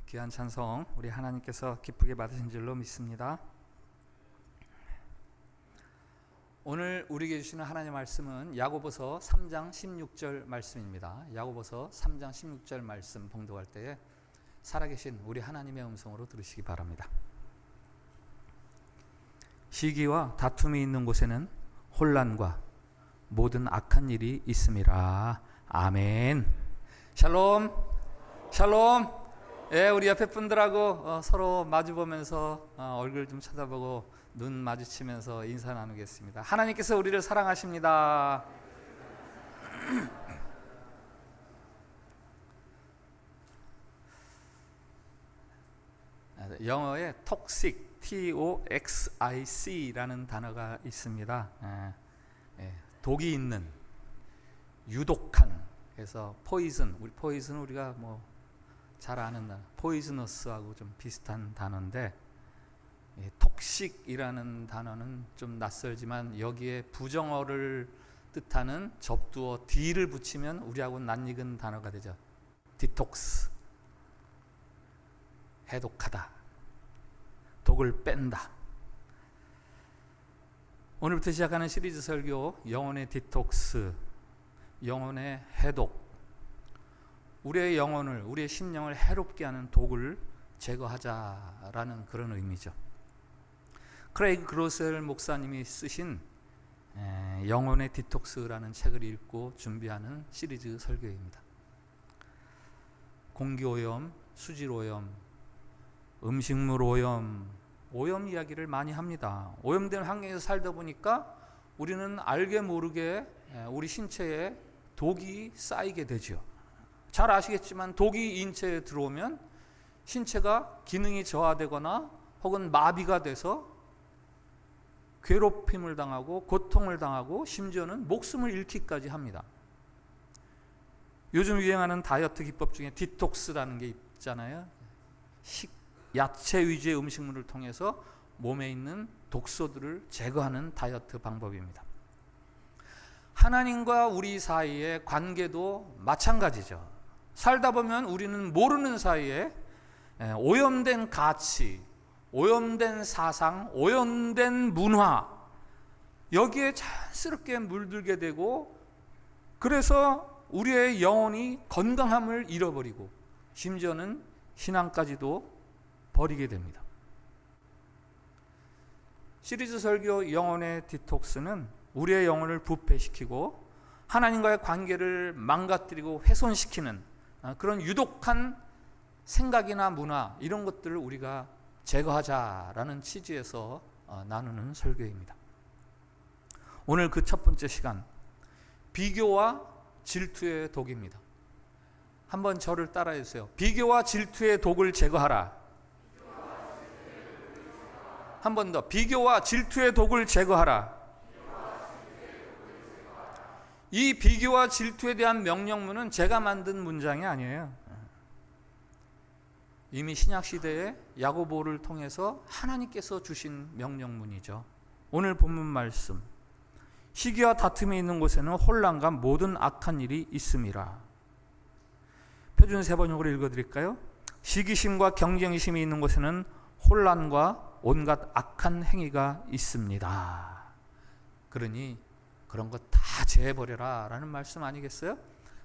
귀한 찬송 우리 하나님께서 기쁘게 받으신 줄로 믿습니다. 오늘 우리에게 주시는 하나님의 말씀은 야고보서 3장 16절 말씀입니다. 야고보서 3장 16절 말씀 봉독할 때에 살아계신 우리 하나님의 음성으로 들으시기 바랍니다. 시기와 다툼이 있는 곳에는 혼란과 모든 악한 일이 있음이라. 아멘. 샬롬. 샬롬. 예, 우리 옆에 분들하고 서로 마주보면서 얼굴 좀 쳐다보고 눈 마주치면서 인사 나누겠습니다. 하나님께서 우리를 사랑하십니다. 영어에 toxic, T-O-X-I-C라는 단어가 있습니다. 독이 있는, 유독한. 그래서 poison, 우리 poison 우리가 잘 아는 단어, poisonous하고 좀 비슷한 단어인데, 톡식이라는 단어는 좀 낯설지만 여기에 부정어를 뜻하는 접두어 D를 붙이면 우리하고 낯익은 단어가 되죠. 디톡스, 해독하다, 독을 뺀다. 오늘부터 시작하는 시리즈 설교 영혼의 디톡스, 영혼의 해독, 우리의 영혼을, 우리의 심령을 해롭게 하는 독을 제거하자라는 그런 의미죠. 크레이그 그로셀 목사님이 쓰신 영혼의 디톡스라는 책을 읽고 준비하는 시리즈 설교입니다. 공기오염, 수질오염, 음식물 오염, 오염 이야기를 많이 합니다. 오염된 환경에서 살다 보니까 우리는 알게 모르게 우리 신체에 독이 쌓이게 되죠. 잘 아시겠지만 독이 인체에 들어오면 신체가 기능이 저하되거나 혹은 마비가 돼서 괴롭힘을 당하고 고통을 당하고 심지어는 목숨을 잃기까지 합니다. 요즘 유행하는 다이어트 기법 중에 디톡스라는 게 있잖아요. 야채 위주의 음식물을 통해서 몸에 있는 독소들을 제거하는 다이어트 방법입니다. 하나님과 우리 사이의 관계도 마찬가지죠. 살다 보면 우리는 모르는 사이에 오염된 가치, 오염된 사상, 오염된 문화, 여기에 자연스럽게 물들게 되고, 그래서 우리의 영혼이 건강함을 잃어버리고 심지어는 신앙까지도 버리게 됩니다. 시리즈 설교 영혼의 디톡스는 우리의 영혼을 부패시키고 하나님과의 관계를 망가뜨리고 훼손시키는 그런 유독한 생각이나 문화, 이런 것들을 우리가 제거하자라는 취지에서 나누는 설교입니다. 오늘 그 첫 번째 시간, 비교와 질투의 독입니다. 한번 저를 따라해 주세요. 비교와 질투의 독을 제거하라. 한 번 더. 비교와 질투의 독을 제거하라. 이 비교와 질투에 대한 명령문은 제가 만든 문장이 아니에요. 이미 신약시대에 야고보를 통해서 하나님께서 주신 명령문이죠. 오늘 본문 말씀, 시기와 다툼이 있는 곳에는 혼란과 모든 악한 일이 있음이라. 표준 세번역으로 읽어드릴까요? 시기심과 경쟁심이 있는 곳에는 혼란과 온갖 악한 행위가 있습니다. 그러니 그런 거 다 제해버려라 라는 말씀 아니겠어요?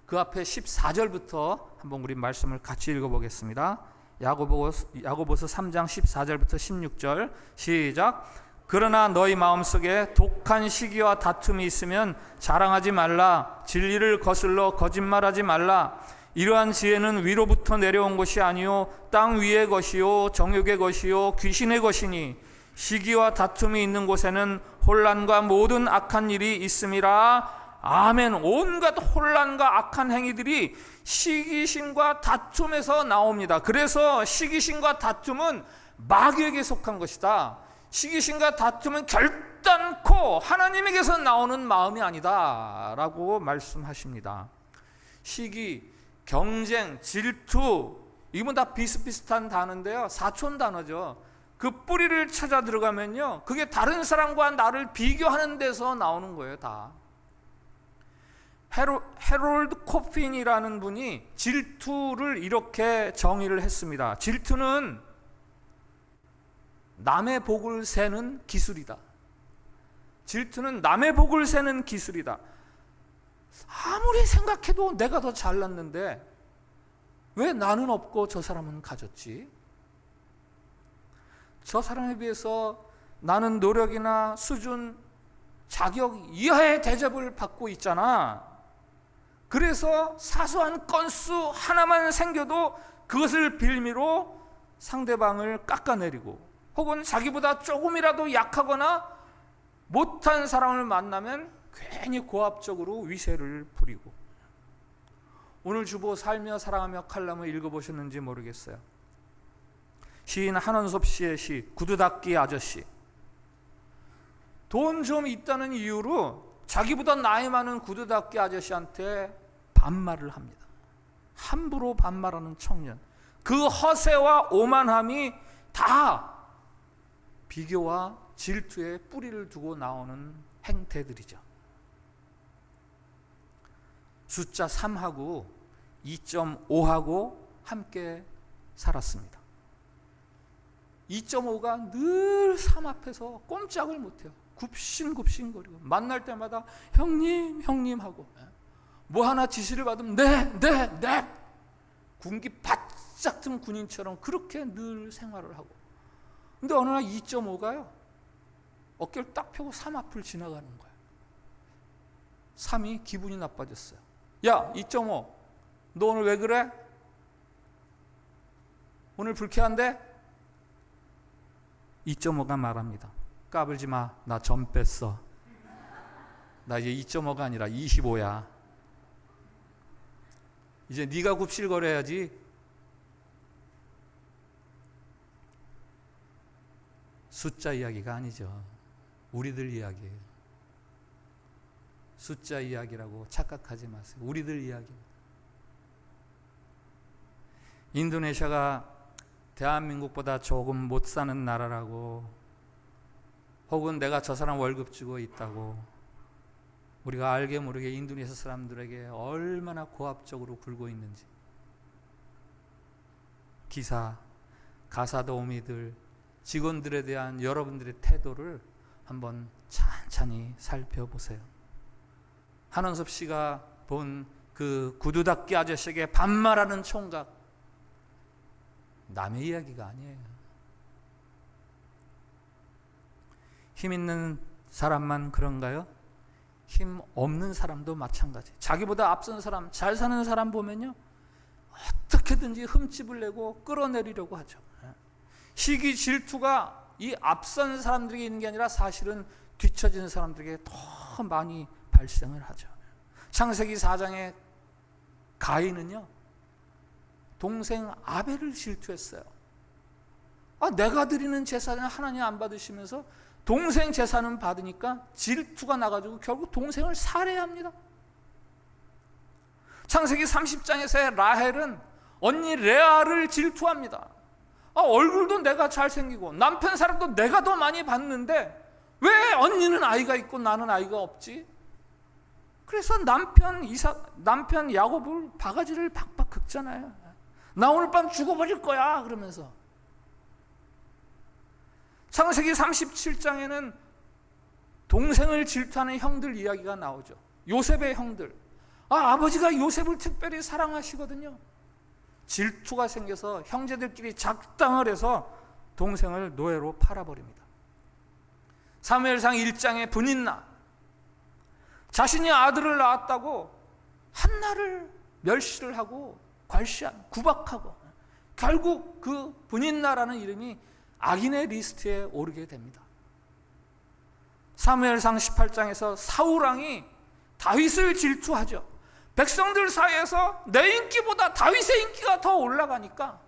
그 앞에 14절부터 한번 우리 말씀을 같이 읽어보겠습니다. 야고보서 3장 14절부터 16절 시작. 그러나 너희 마음속에 독한 시기와 다툼이 있으면 자랑하지 말라. 진리를 거슬러 거짓말하지 말라. 이러한 지혜는 위로부터 내려온 것이 아니요 땅 위의 것이요 정욕의 것이요 귀신의 것이니 시기와 다툼이 있는 곳에는 혼란과 모든 악한 일이 있음이라. 아멘. 온갖 혼란과 악한 행위들이 시기심과 다툼에서 나옵니다. 그래서 시기심과 다툼은 마귀에게 속한 것이다. 시기심과 다툼은 결단코 하나님에게서 나오는 마음이 아니다 라고 말씀하십니다. 시기, 경쟁, 질투, 이건 다 비슷비슷한 단어인데요, 사촌 단어죠. 그 뿌리를 찾아 들어가면요, 그게 다른 사람과 나를 비교하는 데서 나오는 거예요. 다 헤롤드 코핀이라는 분이 질투를 이렇게 정의를 했습니다. 질투는 남의 복을 세는 기술이다. 질투는 남의 복을 세는 기술이다. 아무리 생각해도 내가 더 잘났는데 왜 나는 없고 저 사람은 가졌지? 저 사람에 비해서 나는 노력이나 수준, 자격 이하의 대접을 받고 있잖아. 그래서 사소한 건수 하나만 생겨도 그것을 빌미로 상대방을 깎아내리고, 혹은 자기보다 조금이라도 약하거나 못한 사람을 만나면 괜히 고압적으로 위세를 부리고. 오늘 주보 살며 사랑하며 칼럼을 읽어보셨는지 모르겠어요. 시인 한원섭 씨의 시 구두닦이 아저씨. 돈 좀 있다는 이유로 자기보다 나이 많은 구두닦이 아저씨한테 반말을 합니다. 함부로 반말하는 청년. 그 허세와 오만함이 다 비교와 질투에 뿌리를 두고 나오는 행태들이죠. 숫자 3하고 2.5하고 함께 살았습니다. 2.5가 늘 3 앞에서 꼼짝을 못해요. 굽신굽신거리고 만날 때마다 형님 형님 하고, 뭐 하나 지시를 받으면 네 군기 바짝 든 군인처럼 그렇게 늘 생활을 하고. 근데 어느 날 2.5가요 어깨를 딱 펴고 3 앞을 지나가는 거예요. 3이 기분이 나빠졌어요. 야 2.5 너 오늘 왜 그래? 오늘 불쾌한데? 2.5가 말합니다. 까불지 마. 나 점 뺐어. 나 이제 2.5가 아니라 25야. 이제 네가 굽실거려야지. 숫자 이야기가 아니죠. 우리들 이야기예요. 숫자 이야기라고 착각하지 마세요. 우리들 이야기입니다. 인도네시아가 대한민국보다 조금 못 사는 나라라고, 혹은 내가 저 사람 월급 주고 있다고, 우리가 알게 모르게 인도네시아 사람들에게 얼마나 고압적으로 굴고 있는지 기사, 가사도우미들, 직원들에 대한 여러분들의 태도를 한번 찬찬히 살펴보세요. 한원섭 씨가 본 그 구두닦이 아저씨에게 반말하는 총각, 남의 이야기가 아니에요. 힘 있는 사람만 그런가요? 힘 없는 사람도 마찬가지. 자기보다 앞선 사람, 잘 사는 사람 보면요 어떻게든지 흠집을 내고 끌어내리려고 하죠. 시기, 질투가 이 앞선 사람들에게 있는 게 아니라 사실은 뒤처진 사람들에게 더 많이 발생을 하죠. 창세기 4장의 가인은요 동생 아벨을 질투했어요. 내가 드리는 제사는 하나님 안 받으시면서 동생 제사는 받으니까 질투가 나가지고 결국 동생을 살해합니다. 창세기 30장에서의 라헬은 언니 레아를 질투합니다. 얼굴도 내가 잘생기고 남편 사랑도 내가 더 많이 받는데 왜 언니는 아이가 있고 나는 아이가 없지? 그래서 남편 야곱을 바가지를 박박 긁잖아요. 나 오늘 밤 죽어버릴 거야 그러면서. 창세기 37장에는 동생을 질투하는 형들 이야기가 나오죠. 요셉의 형들. 아버지가 요셉을 특별히 사랑하시거든요. 질투가 생겨서 형제들끼리 작당을 해서 동생을 노예로 팔아버립니다. 사무엘상 1장의 분인나, 자신이 아들을 낳았다고 한나를 멸시를 하고 구박하고 결국 그 분인나라는 이름이 악인의 리스트에 오르게 됩니다. 사무엘상 18장에서 사울왕이 다윗을 질투하죠. 백성들 사이에서 내 인기보다 다윗의 인기가 더 올라가니까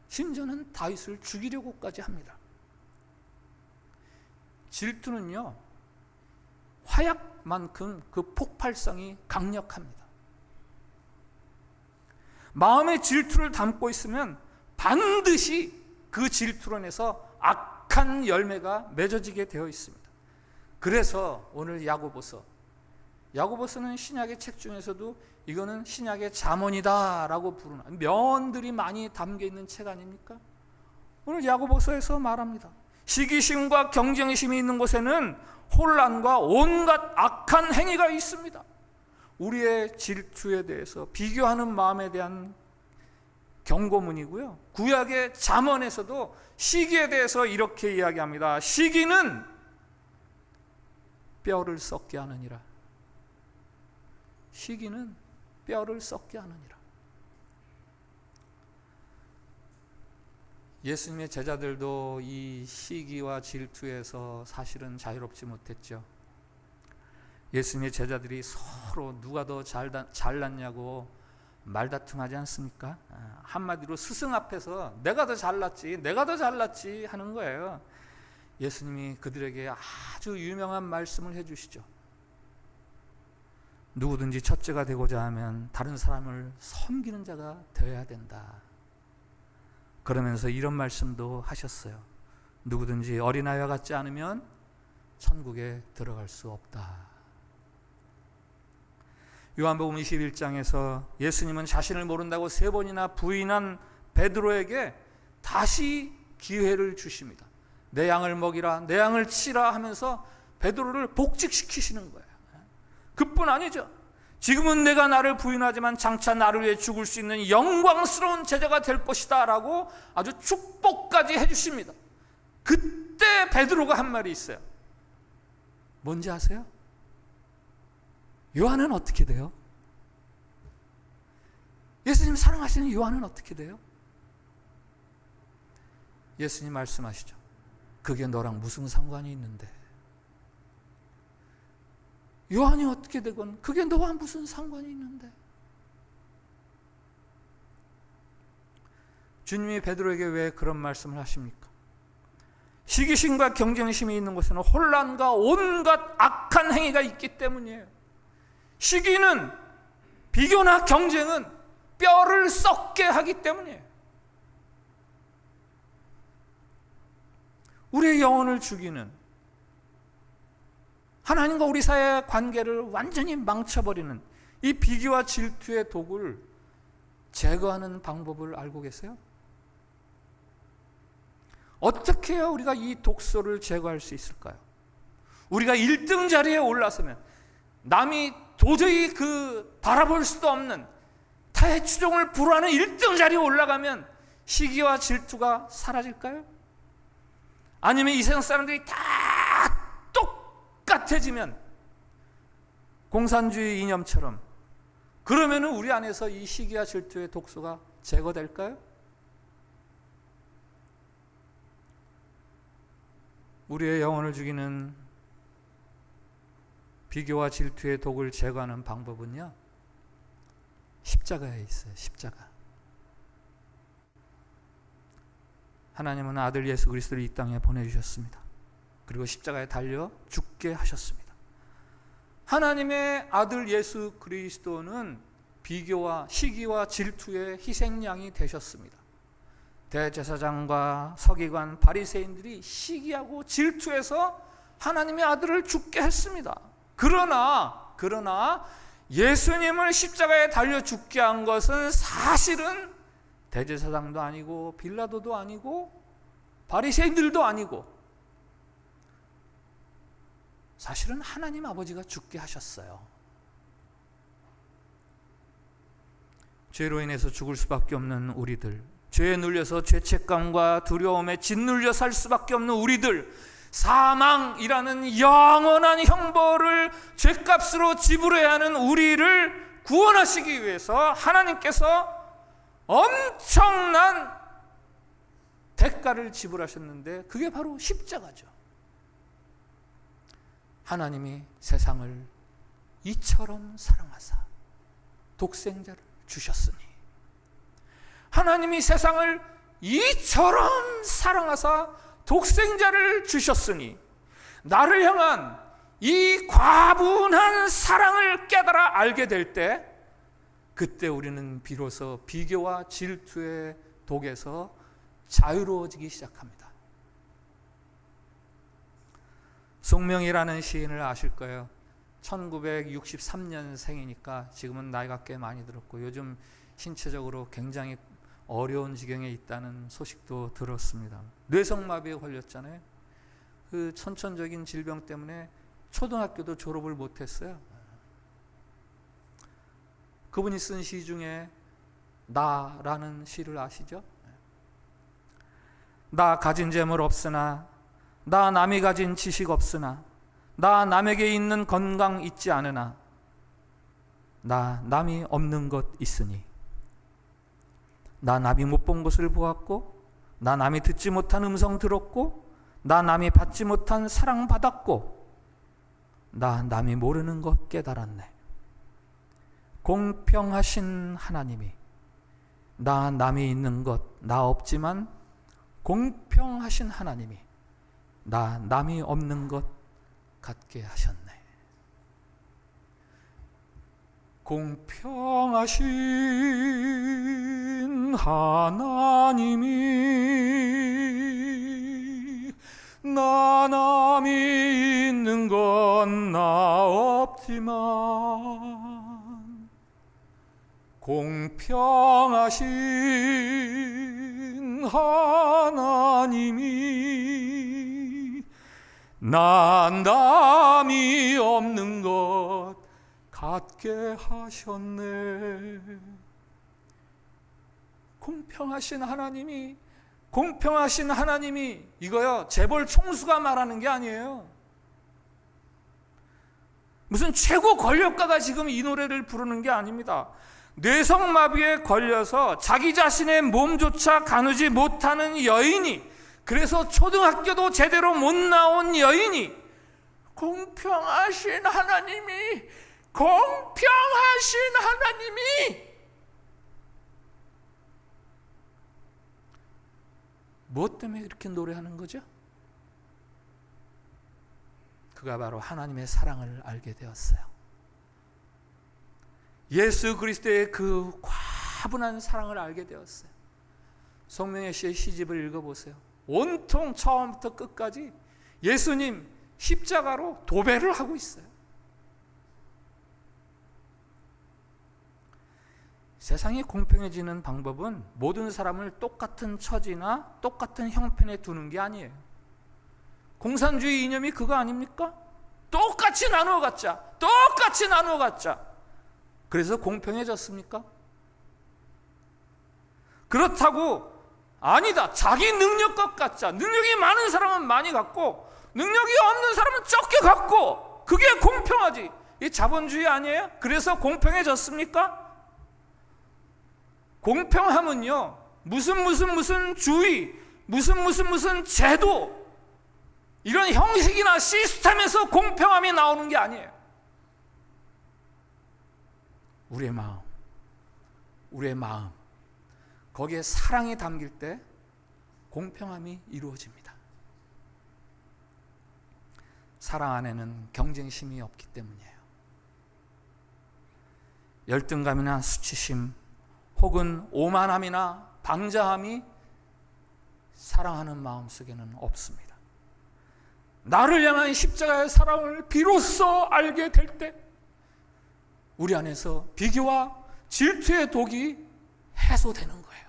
심지어는 다윗을 죽이려고까지 합니다. 질투는요 화약만큼 그 폭발성이 강력합니다. 마음의 질투를 담고 있으면 반드시 그 질투로 인해서 악한 열매가 맺어지게 되어 있습니다. 그래서 오늘 야고보서 야고보서는 신약의 책 중에서도 이거는 신약의 잠언이다라고 부르는, 명언들이 많이 담겨 있는 책 아닙니까? 오늘 야고보서에서 말합니다. 시기심과 경쟁심이 있는 곳에는 혼란과 온갖 악한 행위가 있습니다. 우리의 질투에 대해서 비교하는 마음에 대한 경고문이고요. 구약의 잠언에서도 시기에 대해서 이렇게 이야기합니다. 시기는 뼈를 썩게 하느니라. 시기는 뼈를 썩게 하느니라. 예수님의 제자들도 이 시기와 질투에서 사실은 자유롭지 못했죠. 예수님의 제자들이 서로 누가 더 잘났냐고 말다툼하지 않습니까? 한마디로 스승 앞에서 내가 더 잘났지 하는 거예요. 예수님이 그들에게 아주 유명한 말씀을 해주시죠. 누구든지 첫째가 되고자 하면 다른 사람을 섬기는 자가 되어야 된다. 그러면서 이런 말씀도 하셨어요. 누구든지 어린아이와 같지 않으면 천국에 들어갈 수 없다. 요한복음 21장에서 예수님은 자신을 모른다고 3번이나 부인한 베드로에게 다시 기회를 주십니다. 내 양을 먹이라, 내 양을 치라 하면서 베드로를 복직시키시는 거예요. 그뿐 아니죠. 지금은 내가 나를 부인하지만 장차 나를 위해 죽을 수 있는 영광스러운 제자가 될 것이다 라고 아주 축복까지 해주십니다. 그때 베드로가 한 말이 있어요. 뭔지 아세요? 요한은 어떻게 돼요? 예수님 사랑하시는 요한은 어떻게 돼요? 예수님 말씀하시죠. 그게 너랑 무슨 상관이 있는데? 요한이 어떻게 되건 그게 너와 무슨 상관이 있는데? 주님이 베드로에게 왜 그런 말씀을 하십니까? 시기심과 경쟁심이 있는 곳에는 혼란과 온갖 악한 행위가 있기 때문이에요. 시기는, 비교나 경쟁은 뼈를 썩게 하기 때문이에요. 우리의 영혼을 죽이는, 하나님과 우리 사이의 관계를 완전히 망쳐버리는 이 비교와 질투의 독을 제거하는 방법을 알고 계세요? 어떻게 해야 우리가 이 독소를 제거할 수 있을까요? 우리가 1등 자리에 올라서면, 남이 도저히 바라볼 수도 없는 타의 추종을 불허하는 1등 자리에 올라가면 시기와 질투가 사라질까요? 아니면 이 세상 사람들이 다 똑같아지면 공산주의 이념처럼, 그러면 우리 안에서 이 시기와 질투의 독소가 제거될까요? 우리의 영혼을 죽이는 비교와 질투의 독을 제거하는 방법은요, 십자가에 있어요. 십자가. 하나님은 아들 예수 그리스도를 이 땅에 보내주셨습니다. 그리고 십자가에 달려 죽게 하셨습니다. 하나님의 아들 예수 그리스도는 비교와 시기와 질투의 희생양이 되셨습니다. 대제사장과 서기관, 바리새인들이 시기하고 질투해서 하나님의 아들을 죽게 했습니다. 그러나 예수님을 십자가에 달려 죽게 한 것은 사실은 대제사장도 아니고 빌라도도 아니고 바리새인들도 아니고 사실은 하나님 아버지가 죽게 하셨어요. 죄로 인해서 죽을 수밖에 없는 우리들, 죄에 눌려서 죄책감과 두려움에 짓눌려 살 수밖에 없는 우리들, 사망이라는 영원한 형벌을 죄값으로 지불해야 하는 우리를 구원하시기 위해서 하나님께서 엄청난 대가를 지불하셨는데 그게 바로 십자가죠. 하나님이 세상을 이처럼 사랑하사 독생자를 주셨으니, 하나님이 세상을 이처럼 사랑하사 독생자를 주셨으니, 나를 향한 이 과분한 사랑을 깨달아 알게 될 때, 그때 우리는 비로소 비교와 질투의 독에서 자유로워지기 시작합니다. 송명이라는 시인을 아실 거예요. 1963년생이니까 지금은 나이가 꽤 많이 들었고 요즘 신체적으로 굉장히 어려운 지경에 있다는 소식도 들었습니다. 뇌성마비에 걸렸잖아요. 그 선천적인 질병 때문에 초등학교도 졸업을 못했어요. 그분이 쓴 시 중에 나라는 시를 아시죠? 나 가진 재물 없으나, 나 남이 가진 지식 없으나, 나 남에게 있는 건강 있지 않으나, 나 남이 없는 것 있으니, 나 남이 못 본 것을 보았고, 나 남이 듣지 못한 음성 들었고, 나 남이 받지 못한 사랑 받았고, 나 남이 모르는 것 깨달았네. 공평하신 하나님이 나 남이 있는 것 나 없지만 공평하신 하나님이 나 남이 없는 것 갖게 하셨네. 공평하신 하나님이 나 남이 있는 건 나 없지만 공평하신 하나님이 나 남이 없는 것 갖게 하셨네. 공평하신 하나님이 이거요 재벌 총수가 말하는 게 아니에요. 무슨 최고 권력가가 지금 이 노래를 부르는 게 아닙니다. 뇌성마비에 걸려서 자기 자신의 몸조차 가누지 못하는 여인이, 그래서 초등학교도 제대로 못 나온 여인이 공평하신 하나님이 무엇 때문에 이렇게 노래하는 거죠? 그가 바로 하나님의 사랑을 알게 되었어요. 예수 그리스도의 그 과분한 사랑을 알게 되었어요. 송명회 씨의 시집을 읽어보세요. 온통 처음부터 끝까지 예수님 십자가로 도배를 하고 있어요. 세상이 공평해지는 방법은 모든 사람을 똑같은 처지나 똑같은 형편에 두는 게 아니에요. 공산주의 이념이 그거 아닙니까? 똑같이 나누어 갖자. 그래서 공평해졌습니까? 그렇다고 아니다, 자기 능력껏 갖자. 능력이 많은 사람은 많이 갖고 능력이 없는 사람은 적게 갖고, 그게 공평하지. 이게 자본주의 아니에요? 그래서 공평해졌습니까? 공평함은요 무슨 주의, 무슨 제도, 이런 형식이나 시스템에서 공평함이 나오는 게 아니에요. 우리의 마음 거기에 사랑이 담길 때 공평함이 이루어집니다. 사랑 안에는 경쟁심이 없기 때문이에요. 열등감이나 수치심 혹은 오만함이나 방자함이 사랑하는 마음속에는 없습니다. 나를 향한 십자가의 사랑을 비로소 알게 될 때 우리 안에서 비교와 질투의 독이 해소되는 거예요.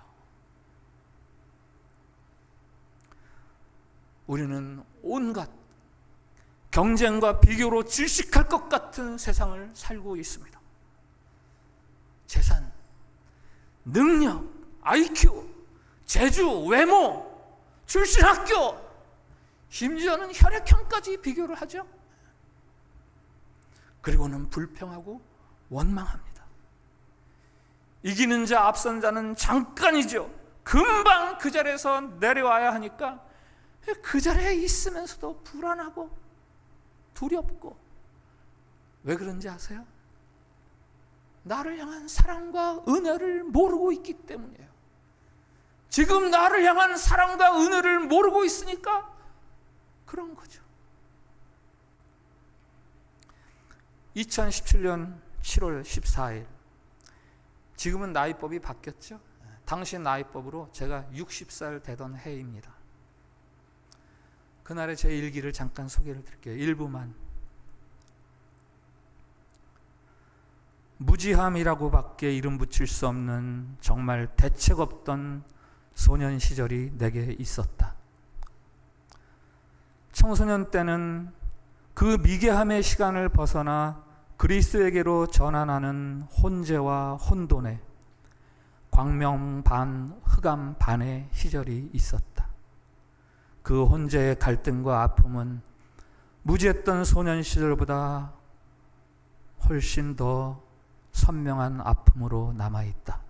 우리는 온갖 경쟁과 비교로 질식할 것 같은 세상을 살고 있습니다. 재산, 능력, IQ, 재주, 외모, 출신 학교, 심지어는 혈액형까지 비교를 하죠. 그리고는 불평하고 원망합니다. 이기는 자, 앞선 자는 잠깐이죠. 금방 그 자리에서 내려와야 하니까 그 자리에 있으면서도 불안하고 두렵고. 왜 그런지 아세요? 나를 향한 사랑과 은혜를 모르고 있기 때문이에요. 지금 나를 향한 사랑과 은혜를 모르고 있으니까 그런 거죠. 2017년 7월 14일, 지금은 나이법이 바뀌었죠. 당시 나이법으로 제가 60살 되던 해입니다. 그날의 제 일기를 잠깐 소개를 드릴게요. 일부만. 무지함이라고밖에 이름 붙일 수 없는 정말 대책 없던 소년 시절이 내게 있었다. 청소년 때는 그 미개함의 시간을 벗어나 그리스도에게로 전환하는 혼재와 혼돈에 광명 반 흑암 반의 시절이 있었다. 그 혼재의 갈등과 아픔은 무지했던 소년 시절보다 훨씬 더 선명한 아픔으로 남아있다.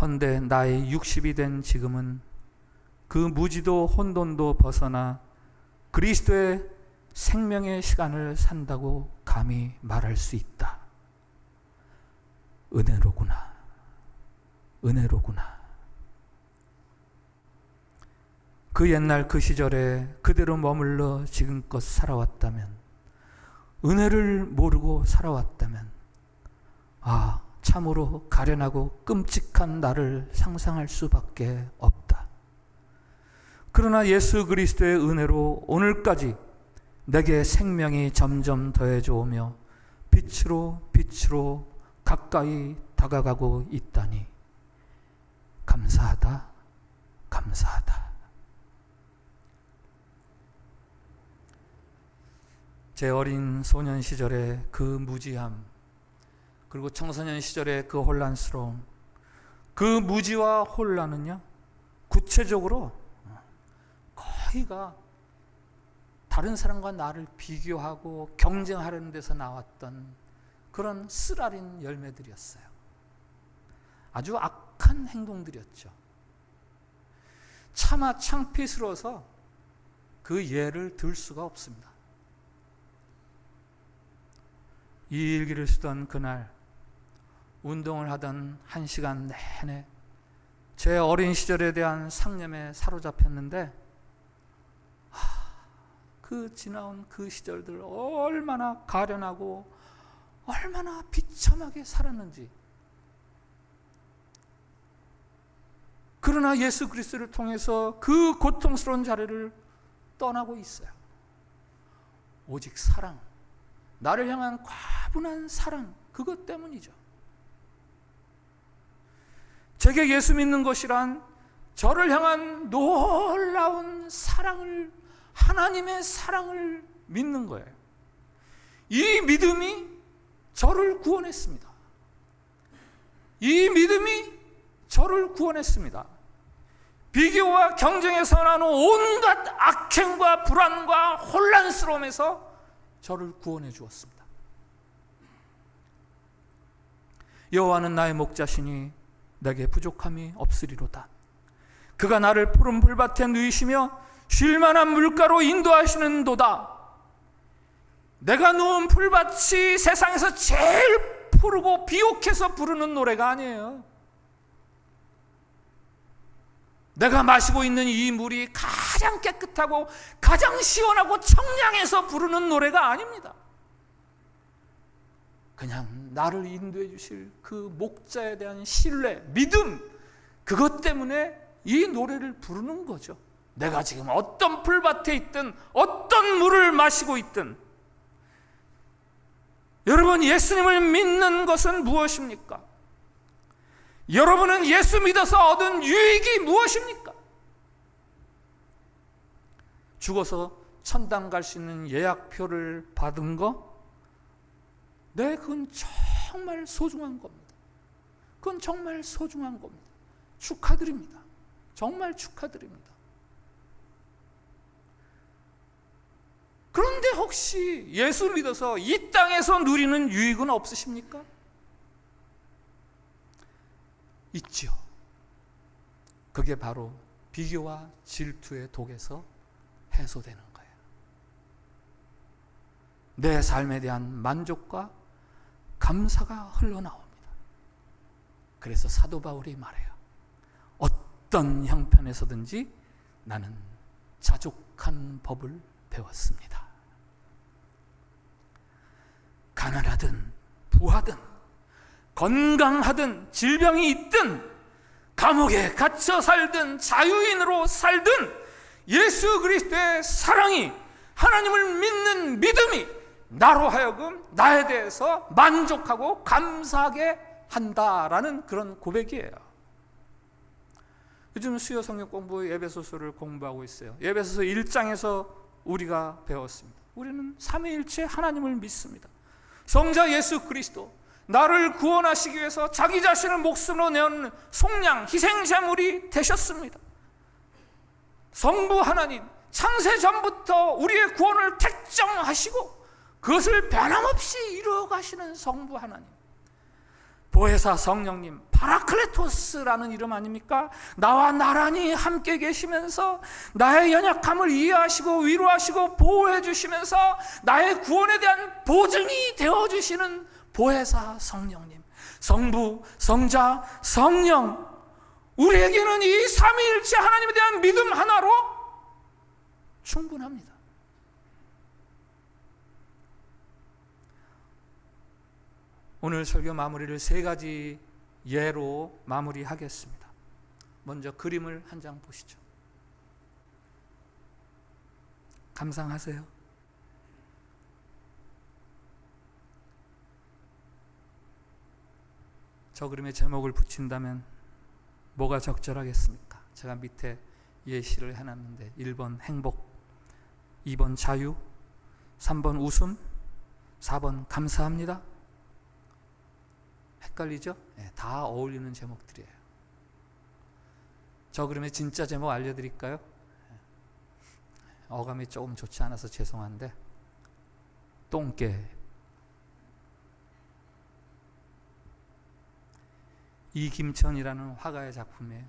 헌데 나이 60이 된 지금은 그 무지도 혼돈도 벗어나 그리스도의 생명의 시간을 산다고 감히 말할 수 있다. 은혜로구나. 은혜로구나. 그 옛날 그 시절에 그대로 머물러 지금껏 살아왔다면, 은혜를 모르고 살아왔다면, 참으로 가련하고 끔찍한 나를 상상할 수밖에 없다. 그러나 예수 그리스도의 은혜로 오늘까지 내게 생명이 점점 더해져 오며 빛으로 가까이 다가가고 있다니 감사하다, 감사하다. 제 어린 소년 시절의 그 무지함, 그리고 청소년 시절의 그 혼란스러움, 그 무지와 혼란은요, 구체적으로 거의가 다른 사람과 나를 비교하고 경쟁하려는 데서 나왔던 그런 쓰라린 열매들이었어요. 아주 악한 행동들이었죠. 차마 창피스러워서 그 예를 들 수가 없습니다. 이 일기를 쓰던 그날, 운동을 하던 1시간 내내 제 어린 시절에 대한 상념에 사로잡혔는데, 그 지나온 그 시절들 얼마나 가련하고 얼마나 비참하게 살았는지. 그러나 예수 그리스도를 통해서 그 고통스러운 자리를 떠나고 있어요. 오직 사랑, 나를 향한 과분한 사랑, 그것 때문이죠. 제게 예수 믿는 것이란 저를 향한 놀라운 사랑을, 하나님의 사랑을 믿는 거예요. 이 믿음이 저를 구원했습니다. 이 믿음이 저를 구원했습니다. 비교와 경쟁에서 나는 온갖 악행과 불안과 혼란스러움에서 저를 구원해 주었습니다. 여호와는 나의 목자시니 내게 부족함이 없으리로다. 그가 나를 푸른 풀밭에 누이시며 쉴 만한 물가로 인도하시는도다. 내가 누운 풀밭이 세상에서 제일 푸르고 비옥해서 부르는 노래가 아니에요. 내가 마시고 있는 이 물이 가장 깨끗하고 가장 시원하고 청량해서 부르는 노래가 아닙니다. 그냥 나를 인도해 주실 그 목자에 대한 신뢰, 믿음, 그것 때문에 이 노래를 부르는 거죠. 내가 지금 어떤 풀밭에 있든 어떤 물을 마시고 있든. 여러분, 예수님을 믿는 것은 무엇입니까? 여러분은 예수 믿어서 얻은 유익이 무엇입니까? 죽어서 천당 갈 수 있는 예약표를 받은 거? 네, 그건 정말 소중한 겁니다. 그건 정말 소중한 겁니다. 축하드립니다. 정말 축하드립니다. 그런데 혹시 예수 믿어서 이 땅에서 누리는 유익은 없으십니까? 있죠. 그게 바로 비교와 질투의 독에서 해소되는 거예요. 내 삶에 대한 만족과 감사가 흘러나옵니다. 그래서 사도 바울이 말해요. 어떤 형편에서든지 나는 자족한 법을 배웠습니다. 가난하든 부하든 건강하든 질병이 있든 감옥에 갇혀 살든 자유인으로 살든 예수 그리스도의 사랑이, 하나님을 믿는 믿음이 나로 하여금 나에 대해서 만족하고 감사하게 한다라는 그런 고백이에요. 요즘 수요 성경 공부 에베소서를 공부하고 있어요. 에베소서 1장에서 우리가 배웠습니다. 우리는 삼위일체 하나님을 믿습니다. 성자 예수 그리스도, 나를 구원하시기 위해서 자기 자신을 목숨으로 내어놓는 속량 희생제물이 되셨습니다. 성부 하나님, 창세 전부터 우리의 구원을 택정하시고 그것을 변함없이 이루어가시는 성부 하나님, 보혜사 성령님, 파라클레토스라는 이름 아닙니까? 나와 나란히 함께 계시면서 나의 연약함을 이해하시고 위로하시고 보호해 주시면서 나의 구원에 대한 보증이 되어주시는 보혜사 성령님, 성부, 성자, 성령, 우리에게는 이 삼위일체 하나님에 대한 믿음 하나로 충분합니다. 오늘 설교 마무리를 세 가지 예로 마무리하겠습니다. 먼저 그림을 한 장 보시죠. 감상하세요. 저 그림에 제목을 붙인다면 뭐가 적절하겠습니까? 제가 밑에 예시를 해놨는데 1번 행복, 2번 자유, 3번 웃음, 4번 감사합니다. 헷갈리죠? 네, 다 어울리는 제목들이에요. 저 그림의 진짜 제목 알려드릴까요? 어감이 조금 좋지 않아서 죄송한데 똥개. 이김천이라는 화가의 작품이에요.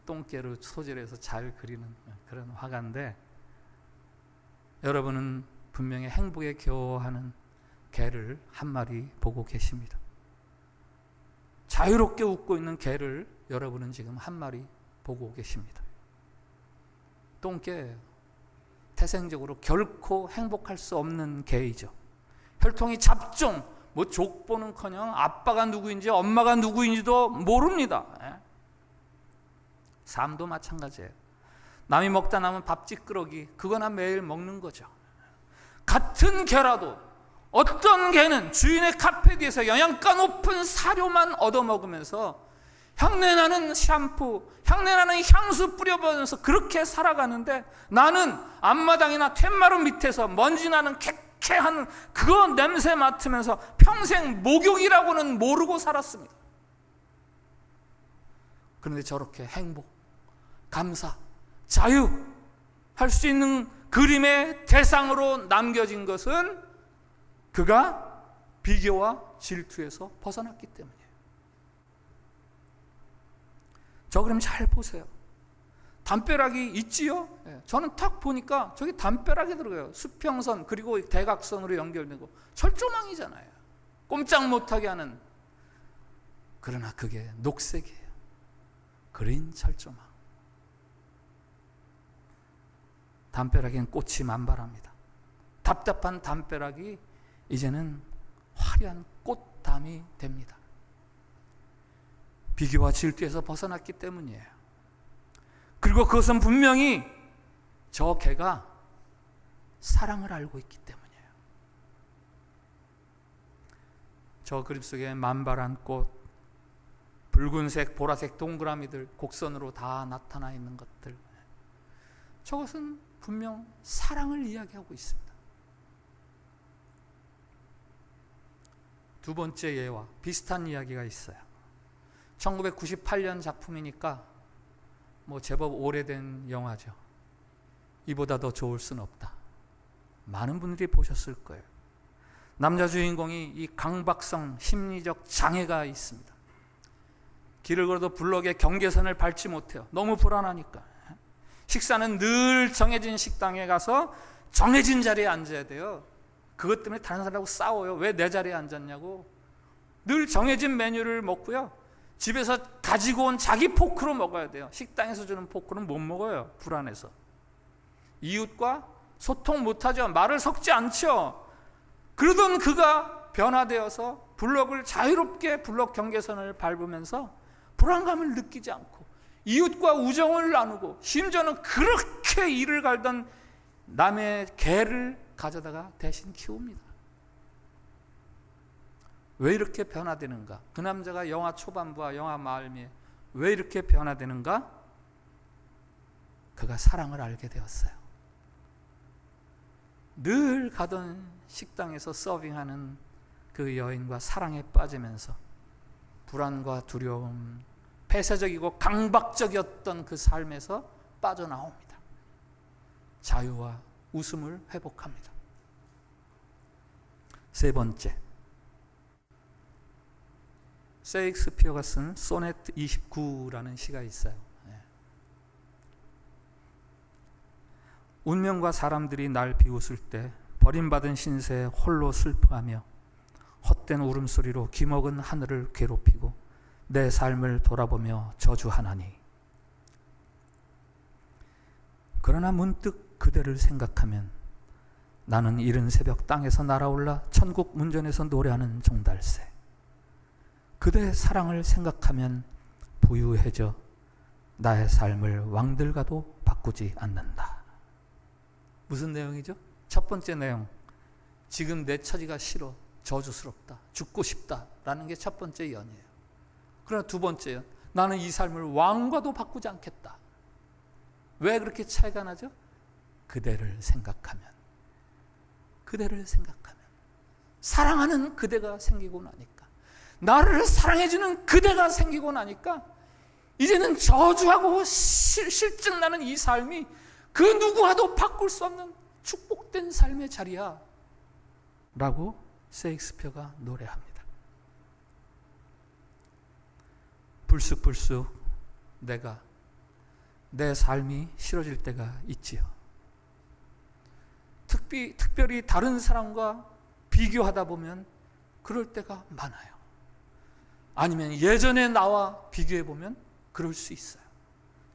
똥개로 소재로 해서 잘 그리는 그런 화가인데, 여러분은 분명히 행복에 겨워하는 개를 한 마리 보고 계십니다. 자유롭게 웃고 있는 개를 여러분은 지금 한 마리 보고 계십니다. 똥개예요. 태생적으로 결코 행복할 수 없는 개이죠. 혈통이 잡종, 뭐 족보는커녕 아빠가 누구인지 엄마가 누구인지도 모릅니다. 삶도 마찬가지예요. 남이 먹다 남은 밥 찌끄러기, 그거나 매일 먹는 거죠. 같은 개라도 어떤 개는 주인의 카페디에서 영양가 높은 사료만 얻어먹으면서 향내나는 샴푸, 향내나는 향수 뿌려보면서 그렇게 살아가는데, 나는 앞마당이나 툇마루 밑에서 먼지나는 쾌쾌한 그거 냄새 맡으면서 평생 목욕이라고는 모르고 살았습니다. 그런데 저렇게 행복, 감사, 자유 할 수 있는 그림의 대상으로 남겨진 것은 그가 비교와 질투에서 벗어났기 때문이에요. 저 그림 잘 보세요. 담벼락이 있지요? 저는 탁 보니까 저기 담벼락이 들어가요. 수평선 그리고 대각선으로 연결되고 철조망이잖아요. 꼼짝 못하게 하는. 그러나 그게 녹색이에요. 그린 철조망. 담벼락엔 꽃이 만발합니다. 답답한 담벼락이 이제는 화려한 꽃담이 됩니다. 비교와 질투에서 벗어났기 때문이에요. 그리고 그것은 분명히 저 개가 사랑을 알고 있기 때문이에요. 저 그림 속에 만발한 꽃, 붉은색, 보라색 동그라미들 곡선으로 다 나타나 있는 것들, 저것은 분명 사랑을 이야기하고 있습니다. 두 번째 예와 비슷한 이야기가 있어요. 1998년 작품이니까 뭐 제법 오래된 영화죠. 이보다 더 좋을 수는 없다. 많은 분들이 보셨을 거예요. 남자 주인공이 이 강박성 심리적 장애가 있습니다. 길을 걸어도 블럭의 경계선을 밟지 못해요. 너무 불안하니까. 식사는 늘 정해진 식당에 가서 정해진 자리에 앉아야 돼요. 그것 때문에 다른 사람하고 싸워요. 왜 내 자리에 앉았냐고. 늘 정해진 메뉴를 먹고요. 집에서 가지고 온 자기 포크로 먹어야 돼요. 식당에서 주는 포크는 못 먹어요. 불안해서. 이웃과 소통 못하죠. 말을 섞지 않죠. 그러던 그가 변화되어서 블럭을 자유롭게 블럭 경계선을 밟으면서 불안감을 느끼지 않고 이웃과 우정을 나누고 심지어는 그렇게 이를 갈던 남의 개를 가져다가 대신 키웁니다. 왜 이렇게 변화되는가? 그 남자가 영화 초반부와 영화 말미에 왜 이렇게 변화되는가? 그가 사랑을 알게 되었어요. 늘 가던 식당에서 서빙하는 그 여인과 사랑에 빠지면서 불안과 두려움, 폐쇄적이고 강박적이었던 그 삶에서 빠져나옵니다. 자유와 웃음을 회복합니다. 세 번째, 셰익스피어가 쓴 소네트 29라는 시가 있어요. 운명과 사람들이 날 비웃을 때 버림받은 신세에 홀로 슬퍼하며 헛된 울음소리로 기먹은 하늘을 괴롭히고 내 삶을 돌아보며 저주하나니, 그러나 문득 그대를 생각하면 나는 이른 새벽 땅에서 날아올라 천국 문전에서 노래하는 종달새, 그대의 사랑을 생각하면 부유해져 나의 삶을 왕들과도 바꾸지 않는다. 무슨 내용이죠? 첫 번째 내용, 지금 내 처지가 싫어, 저주스럽다, 죽고 싶다 라는 게 첫 번째 연이에요. 그러나 두 번째 연, 나는 이 삶을 왕과도 바꾸지 않겠다. 왜 그렇게 차이가 나죠? 그대를 생각하면, 그대를 생각하면, 사랑하는 그대가 생기고 나니까, 나를 사랑해주는 그대가 생기고 나니까 이제는 저주하고 실증나는 이 삶이 그 누구와도 바꿀 수 없는 축복된 삶의 자리야 라고 셰익스피어가 노래합니다. 불쑥불쑥 내가 내 삶이 싫어질 때가 있지요. 특별히 다른 사람과 비교하다 보면 그럴 때가 많아요. 아니면 예전에 나와 비교해 보면 그럴 수 있어요.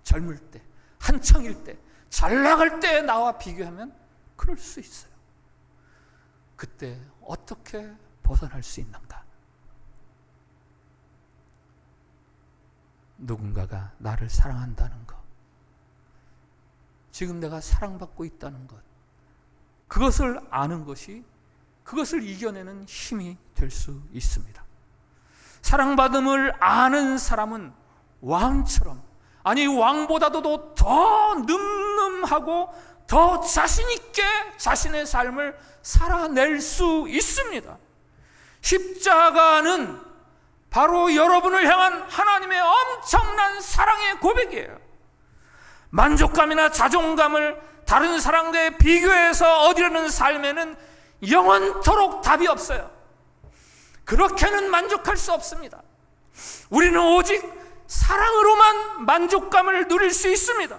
젊을 때, 한창일 때, 잘 나갈 때 나와 비교하면 그럴 수 있어요. 그때 어떻게 벗어날 수 있는가? 누군가가 나를 사랑한다는 것, 지금 내가 사랑받고 있다는 것, 그것을 아는 것이 그것을 이겨내는 힘이 될 수 있습니다. 사랑받음을 아는 사람은 왕처럼, 아니 왕보다도 더 늠름하고 더 자신 있게 자신의 삶을 살아낼 수 있습니다. 십자가는 바로 여러분을 향한 하나님의 엄청난 사랑의 고백이에요. 만족감이나 자존감을 다른 사람과의 비교해서 얻으려는 삶에는 영원토록 답이 없어요. 그렇게는 만족할 수 없습니다. 우리는 오직 사랑으로만 만족감을 누릴 수 있습니다.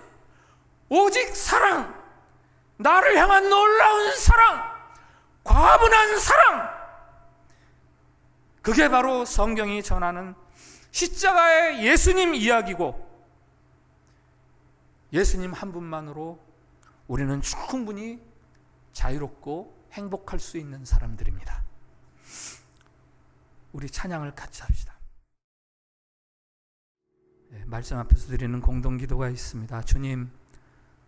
오직 사랑, 나를 향한 놀라운 사랑, 과분한 사랑, 그게 바로 성경이 전하는 십자가의 예수님 이야기고, 예수님 한 분만으로 우리는 충분히 자유롭고 행복할 수 있는 사람들입니다. 우리 찬양을 같이 합시다. 말씀 앞에서 드리는 공동기도가 있습니다. 주님,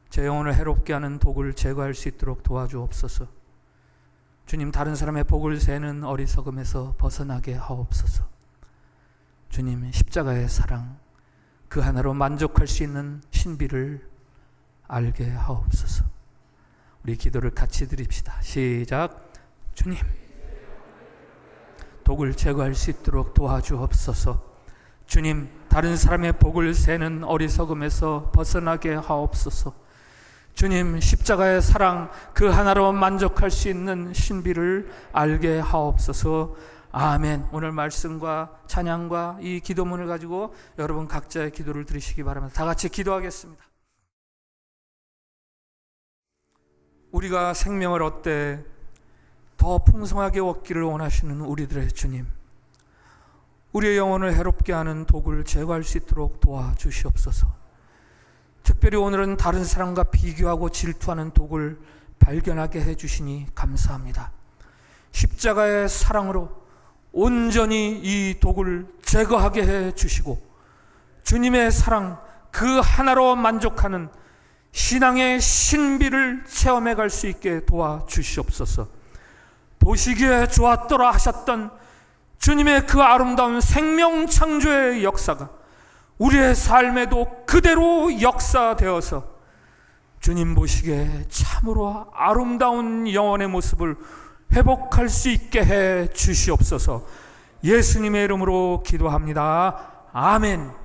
제 영혼을 해롭게 하는 독을 제거할 수 있도록 도와주옵소서. 주님, 다른 사람의 복을 세는 어리석음에서 벗어나게 하옵소서. 주님, 십자가의 사랑, 그 하나로 만족할 수 있는 신비를 알게 하옵소서. 우리 기도를 같이 드립시다. 시작. 주님, 독을 제거할 수 있도록 도와주옵소서. 주님, 다른 사람의 복을 세는 어리석음에서 벗어나게 하옵소서. 주님, 십자가의 사랑, 그 하나로 만족할 수 있는 신비를 알게 하옵소서. 아멘. 오늘 말씀과 찬양과 이 기도문을 가지고 여러분 각자의 기도를 드리시기 바랍니다. 다 같이 기도하겠습니다. 우리가 생명을 얻되 더 풍성하게 얻기를 원하시는 우리들의 주님, 우리의 영혼을 해롭게 하는 독을 제거할 수 있도록 도와주시옵소서. 특별히 오늘은 다른 사람과 비교하고 질투하는 독을 발견하게 해주시니 감사합니다. 십자가의 사랑으로 온전히 이 독을 제거하게 해주시고, 주님의 사랑 그 하나로 만족하는 신앙의 신비를 체험해 갈 수 있게 도와주시옵소서. 보시기에 좋았더라 하셨던 주님의 그 아름다운 생명 창조의 역사가 우리의 삶에도 그대로 역사되어서 주님 보시기에 참으로 아름다운 영혼의 모습을 회복할 수 있게 해 주시옵소서. 예수님의 이름으로 기도합니다. 아멘.